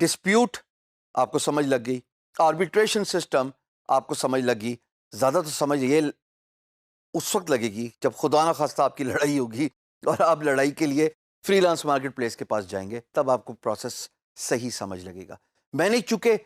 Dispute آپ کو سمجھ لگ گئی, آربیٹریشن سسٹم آپ کو سمجھ لگ گئی. زیادہ تو سمجھ یہ اس وقت لگے گی جب خدا نہ خواستہ آپ کی لڑائی ہوگی اور آپ لڑائی کے لیے فری لانس مارکیٹ پلیس کے پاس جائیں گے, تب آپ کو پروسیس صحیح سمجھ لگے گا. میں نے چونکہ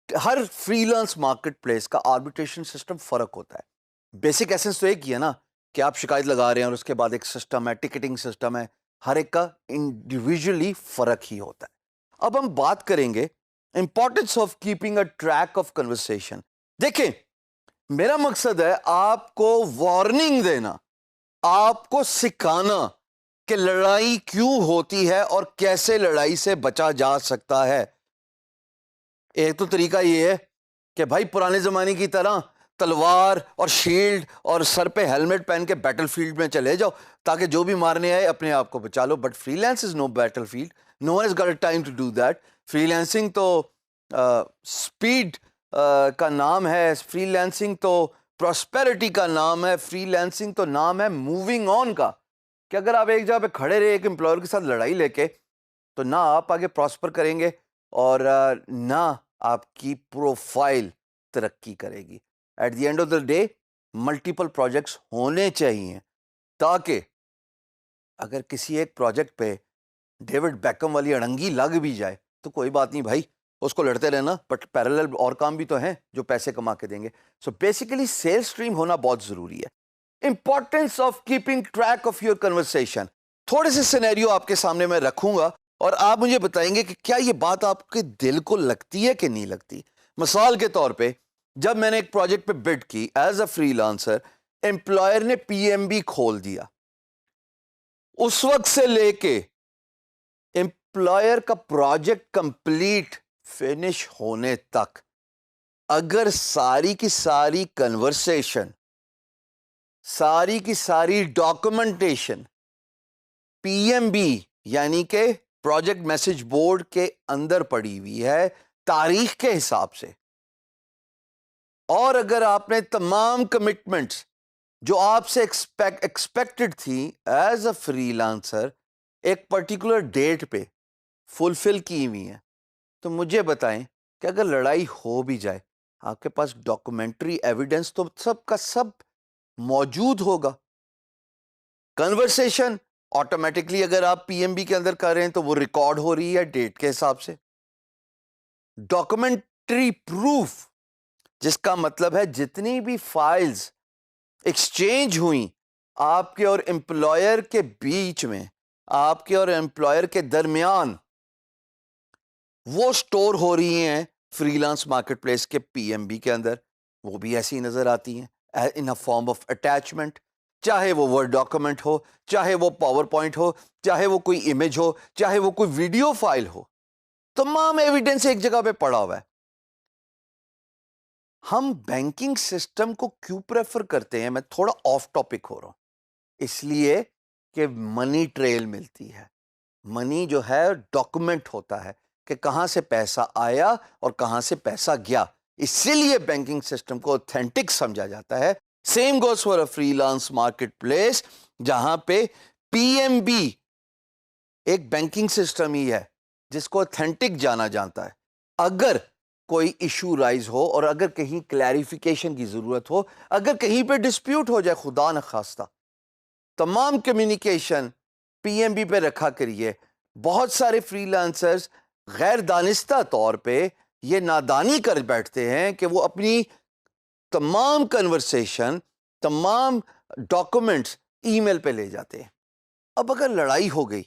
ہر فری لانس مارکیٹ پلیس کا آربیٹریشن سسٹم فرق ہوتا ہے. بیسک ایسنس تو ایک ہی ہے نا کہ آپ شکایت لگا رہے ہیں اور اس کے بعد ایک سسٹم ہے, ٹکٹنگ سسٹم ہے, ہر ایک کا انڈیویجولی فرق ہی ہوتا ہے. اب ہم بات کریں گے importance of keeping a track of conversation. دیکھیں, میرا مقصد ہے آپ کو وارننگ دینا, آپ کو سکھانا کہ لڑائی کیوں ہوتی ہے اور کیسے لڑائی سے بچا جا سکتا ہے. ایک تو طریقہ یہ ہے کہ بھائی پرانے زمانے کی طرح تلوار اور شیلڈ اور سر پہ ہیلمٹ پہن کے بیٹل فیلڈ میں چلے جاؤ تاکہ جو بھی مارنے آئے اپنے آپ کو بچا لو. But freelance is no battlefield, no one has got a time to do that. Freelancing تو اسپیڈ کا نام ہے, فری لانسنگ تو پراسپیرٹی کا نام ہے, فری لانسنگ تو نام ہے موونگ آن کا, کہ اگر آپ ایک جگہ پہ کھڑے رہے ایک امپلائر کے ساتھ لڑائی لے کے تو نہ آپ آگے پراسپر کریں گے اور نہ آپ کی پروفائل ترقی کرے گی. At the end of the day multiple projects ہونے چاہیے تاکہ اگر کسی ایک پروجیکٹ پہ ڈیوڈ بیکم والی اڑنگی لگ بھی جائے تو کوئی بات نہیں بھائی, اس کو لڑتے رہنا, بٹ پیرالل اور کام بھی تو ہیں جو پیسے کما کے دیں گے. سو بیسیکلی سیل اسٹریم ہونا بہت ضروری ہے. Importance of keeping track of your conversation. تھوڑے سے سینیریو آپ کے سامنے میں رکھوں گا اور آپ مجھے بتائیں گے کہ کیا یہ بات آپ کے دل کو لگتی ہے کہ نہیں لگتی. مثال کے طور پہ جب میں نے ایک پروجیکٹ پہ بڈ کی as a free lancer, employer نے پی ایم بی کھول دیا. اس وقت سے لے کے امپلائر کا پروجیکٹ کمپلیٹ فنش ہونے تک اگر ساری کی ساری کنورسیشن, ساری کی ساری ڈاکومنٹیشن پی ایم بی یعنی کہ پروجیکٹ میسج بورڈ کے اندر پڑی ہوئی ہے تاریخ کے حساب سے, اور اگر آپ نے تمام کمٹمنٹس جو آپ سے ایکسپیکٹڈ تھی ایز اے فری لانسر ایک پرٹیکولر ڈیٹ پہ فلفل کی ہوئی ہیں, تو مجھے بتائیں کہ اگر لڑائی ہو بھی جائے آپ کے پاس ڈاکومنٹری ایویڈنس تو سب کا سب موجود ہوگا. کنورسیشن آٹومیٹکلی اگر آپ پی ایم بی کے اندر کر رہے ہیں تو وہ ریکارڈ ہو رہی ہے ڈیٹ کے حساب سے. ڈاکومنٹری پروف جس کا مطلب ہے جتنی بھی فائلز ایکسچینج ہوئیں آپ کے اور امپلائر کے بیچ میں, آپ کے اور امپلائر کے درمیان, وہ سٹور ہو رہی ہیں فری لانس مارکیٹ پلیس کے پی ایم بی کے اندر. وہ بھی ایسی نظر آتی ہیں ان اے فارم آف اٹیچمنٹ, چاہے وہ ورڈ ڈاکومنٹ ہو, چاہے وہ پاور پوائنٹ ہو, چاہے وہ کوئی امیج ہو, چاہے وہ کوئی ویڈیو فائل ہو, تمام ایویڈنس ایک جگہ پہ پڑا ہوا ہے. ہم بینکنگ سسٹم کو کیوں پریفر کرتے ہیں, میں تھوڑا آف ٹاپک ہو رہا ہوں, اس لیے کہ منی ٹریل ملتی ہے. منی جو ہے ڈاکومنٹ ہوتا ہے کہ کہاں سے پیسہ آیا اور کہاں سے پیسہ گیا, اسی لیے بینکنگ سسٹم کو اوتھینٹک سمجھا جاتا ہے. Same goes for a free lance market place جہاں پہ پی ایم بی ایک بینکنگ سسٹم ہی ہے جس کو اوتھینٹک جانا جاتا ہے. اگر کوئی ایشو رائز ہو اور اگر کہیں کلیریفیکیشن کی ضرورت ہو, اگر کہیں پہ ڈسپیوٹ ہو جائے خدا نخواستہ, تمام کمیونیکیشن پی ایم بی پہ رکھا کریے. بہت سارے فری لانسرز غیر دانستہ طور پہ یہ نادانی کر بیٹھتے ہیں کہ وہ اپنی تمام کنورسیشن, تمام ڈاکومنٹس ای میل پہ لے جاتے ہیں. اب اگر لڑائی ہو گئی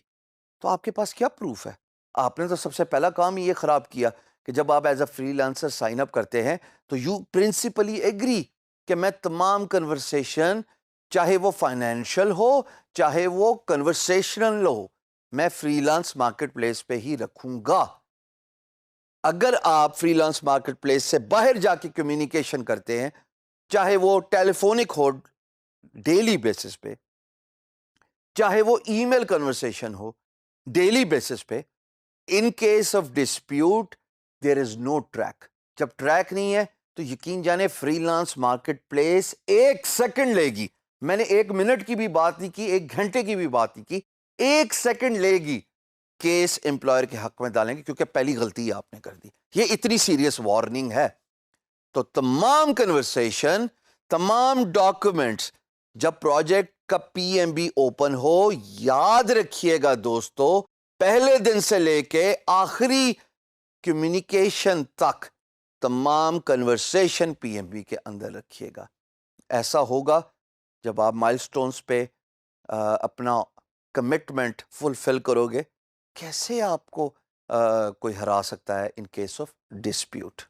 تو آپ کے پاس کیا پروف ہے؟ آپ نے تو سب سے پہلا کام یہ خراب کیا کہ جب آپ as a freelancer sign up کرتے ہیں تو یو پرنسپلی ایگری کہ میں تمام کنورسیشن, چاہے وہ فائنینشیل ہو چاہے وہ کنورسیشنل ہو, میں فری لانس مارکیٹ پلیس پہ ہی رکھوں گا. اگر آپ فری لانس مارکیٹ پلیس سے باہر جا کے کمیونیکیشن کرتے ہیں, چاہے وہ ٹیلی فونک ہو ڈیلی بیسس پہ, چاہے وہ ای میل کنورسیشن ہو ڈیلی بیسس پہ, in case of dispute there is no track. جب ٹریک نہیں ہے تو یقین جانے فری لانس مارکیٹ پلیس ایک سیکنڈ لے گی. میں نے 1 منٹ کی بھی بات نہیں کی, 1 گھنٹے کی بھی بات نہیں کی, 1 سیکنڈ لے گی کیس امپلائر کے حق میں ڈالیں گے کیونکہ پہلی غلطی آپ نے کر دی. یہ اتنی سیریس وارننگ ہے. تو تمام کنورسیشن، تمام ڈاکومنٹس جب پروجیکٹ کا پی ایم بی اوپن ہو، یاد رکھیے گا دوستو، پہلے دن سے لے کے آخری کمیونیکیشن تک تمام کنورسیشن پی ایم بی کے اندر رکھیے گا. ایسا ہوگا جب آپ مائل سٹونز پہ اپنا کمٹمنٹ فلفل کرو گے. کیسے آپ کو کوئی ہرا سکتا ہے ان کیس آف ڈسپیوٹ؟